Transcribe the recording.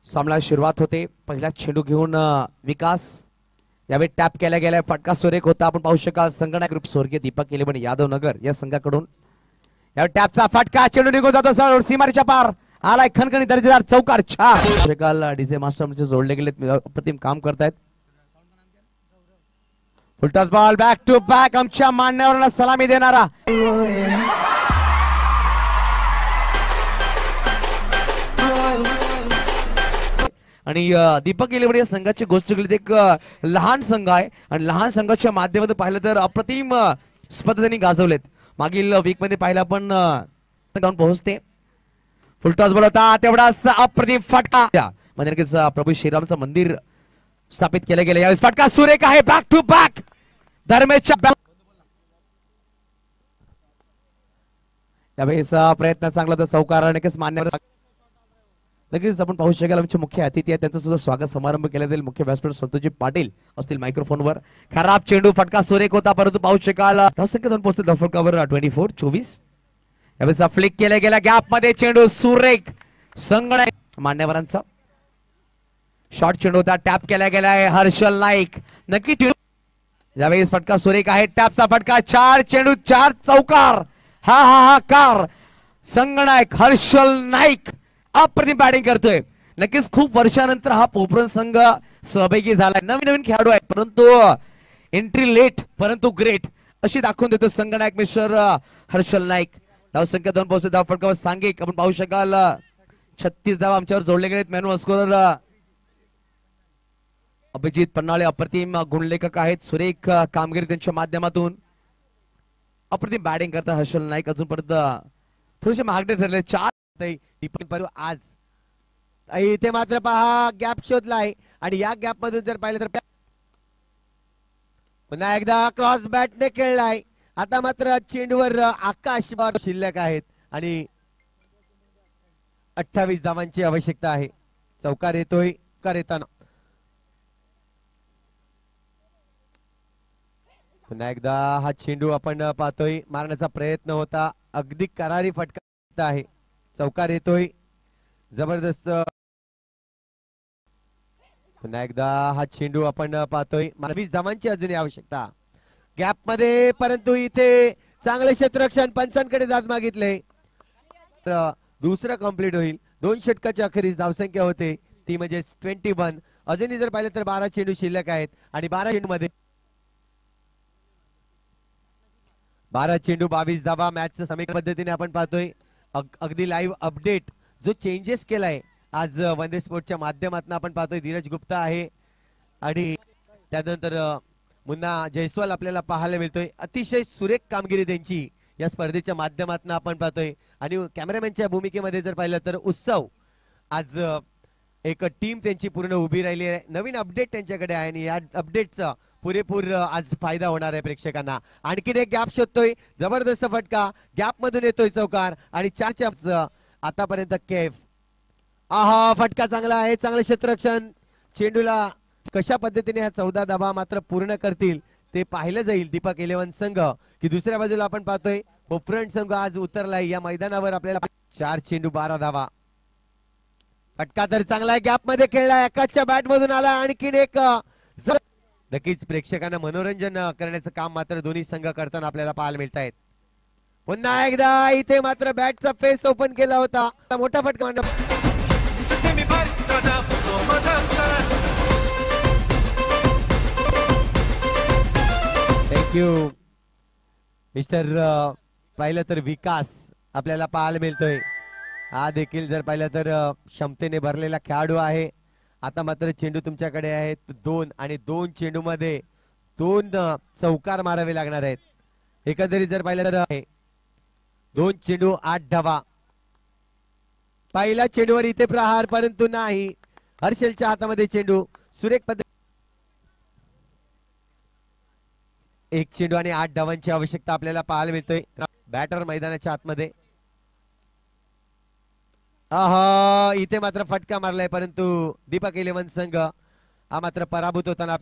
सामना सुरुवात होते। पहिला चेंडू घेऊन विकास यावेळी टॅप केला गेलाय, फटका सुरेख होता। आपण पाहू शकाल संगणक ग्रुप स्वर्गीय दीपक इलेवन यादव नगर या संघाकडून या टॅपचा फटका, चेंडू निघून जातो सर सीमारेच्या पार, आलाय खणखणी दर्जेदार चौकार। छान शकाल डीजे मास्टर म्हणजे जोडले गेलेत, अप्रतिम काम करतायत। Full toss ball back to back, आमच्या मान्यवरांना सलामी देणारा आणि दीपक इलेवन या संघाची गोष्ट केली, एक लहान संघ आहे आणि लहान संघाच्या माध्यमातून पाहिलं तर अप्रतिम स्पर्धा त्यांनी गाजवलेत। मागील वीक मध्ये पाहिला पण जाऊन पोहोचते। फुलटॉस बॉल होता तेवढाच अप्रतिम फटका, म्हणजे नक्कीच प्रभू श्रीरामचं मंदिर स्थापित केलं गेलं। यावेळेस फटका सुरेख आहे, बॅक टू बॅक दरम्यानच्या यावेळेस प्रयत्न चांगला तर चौकार नक्कीच मान्यवर। नक्कीच आपण पाहू शकाल आमचे मुख्य अतिथी आहेत, त्यांचं सुद्धा स्वागत समारंभ केला जाईल। मुख्य व्यासपीठ संतोषजी पाटील असतील मायक्रोफोनवर। खराब चेंडू, फटका सुरेख होता, परंतु पाहू शकाल धावसंख्या दोन पोहोचतील फलकावर 24-24। यावेळेस फ्लिक केला गेला गॅप मध्ये, चेंडू सुरेख संगणक मान्यवरांचा शॉर्ट चेंडू होता, टॅप केला गेलाय हर्षल नाईक। नक्की यावेळेस फटका सुरेख आहे, टॅपचा फटका, 4 चेंडू 4 चौकार, हा हा हा कार संगणक हर्षल नाईक अप्रतिम बॅटिंग करतोय। नक्कीच खूप वर्षानंतर हा पोपरन संघ सहभागी झालाय। नवीन नवीन खेळाडू आहेत, परंतु एंट्री लेट परंतु ग्रेट अशी दाखवून देतो संगणक मिस्टर हर्षल नाईक। धावसंख्या 2 पोहोचते, धाव फटकावर सांघिक आपण पाहू शकाल 36 धावा आमच्यावर जोडले गेलेत। मॅन स्कोरर अभिजित पन्नाळे अप्रतिम गुणलेखक आहेत, सुरेख कामगिरी त्यांच्या माध्यमातून अप्रतिम बॅटिंग करतात हर्षल नाईक। अजूनपर्यंत थोडेसे महागडे ठरले 4 आज इथे मात्र पहा गॅप शोधलाय आणि या गॅप मधून जर पाहिलं तर पुन्हा एकदा क्रॉस बॅटने खेळलाय। आता मात्र चेंडूवर आकाश शिल्लक आहेत आणि 28 धावांची आवश्यकता आहे। चौकार येतोय कर येताना, पुन्हा एकदा हा चेंडू आपण पाहतोय, मारण्याचा प्रयत्न होता, अगदी करारी फटका आहे। चौकार येतोय जबरदस्त, पुन्हा एकदा हा चेंडू आपण पाहतोय, 20 धावांची अजूनही आवश्यकता गॅप मध्ये, परंतु इथे चांगले क्षेत्ररक्षण पंचांकडे दाद मागितले, दुसरं कंप्लीट होईल। 2 षटकाच्या अखेरीस धावसंख्या होते ती म्हणजे 21। अजूनही जर पाहिलं तर 12 चेंडू शिल्लक आहेत आणि 12 चेंडू मध्ये 12 चेंडू 22 धावा। मॅचचं समीकरण पद्धतीने आपण पाहतोय, अगदी लाईव्ह अपडेट जो चेंजेस केलाय आज वंदे स्पोर्टच्या माध्यमातून आपण पाहतोय। धीरज गुप्ता आहे आणि त्यानंतर मुन्ना जयस्वाल आपल्याला पाहायला मिळतोय। अतिशय सुरेख कामगिरी त्यांची या स्पर्धेच्या माध्यमातून आपण पाहतोय आणि कॅमेरामॅनच्या भूमिकेमध्ये जर पाहिलं तर उत्सव आज एक टीम त्यांची पूर्ण उभी राहिली आहे। नवीन अपडेट त्यांच्याकडे आहे आणि या अपडेटचा पुरेपूर आज फायदा होणार आहे प्रेक्षकांना। आणखीन एक गॅप शोधतोय, जबरदस्त फटका गॅप मधून येतोय चौकार आणि 4 आतापर्यंत केफ। आहा फटका चांगला आहे, चांगलं क्षेत्ररक्षण। चेंडूला कशा पद्धतीने ह्या 14 धावा मात्र पूर्ण करतील ते पाहिलं जाईल दीपक इलेवन संघ, की दुसऱ्या बाजूला आपण पाहतोय पोपरन संघ आज उतरलाय या मैदानावर। आपल्याला 4 चेंडू 12 धावा, फटका तर चांगला आहे, गॅप मध्ये खेळलाय, एकाच्या बॅट मधून आला। आणखीन एक नक्कीच प्रेक्षकांना मनोरंजन करण्याचं काम मात्र दोन्ही संघ करताना आपल्याला पाहायला मिळत आहेत। पुन्हा एकदा इथे मात्र बॅटचा फेस ओपन केला होता, मोठा फटका। थँक्यू मिस्टर पाहिलं तर विकास आपल्याला पाहायला मिळतोय। हा देखील जर पाहिलं तर क्षमतेने भरलेला खेळाडू आहे। आता मात्र चेंडू तुमच्याकडे आहेत 2 आणि 2 चेंडू मध्ये 2 चौकार मारावे लागणार आहेत। एकंदरीत जर पाहिलं तर 2 चेंडू 8 धावा। पहिला चेंडूवर इथे प्रहार, परंतु नाही, हर्षलच्या हातामध्ये चेंडू सुरेख पद्धत। 1 चेंडू आणि 8 धावांची आवश्यकता आपल्याला पाहायला मिळतोय बॅटर मैदानाच्या आतमध्ये। इथे मात्र फटका मारलाय, परंतु दीपक इलेवन संघ हा मात्र पराभूत होताना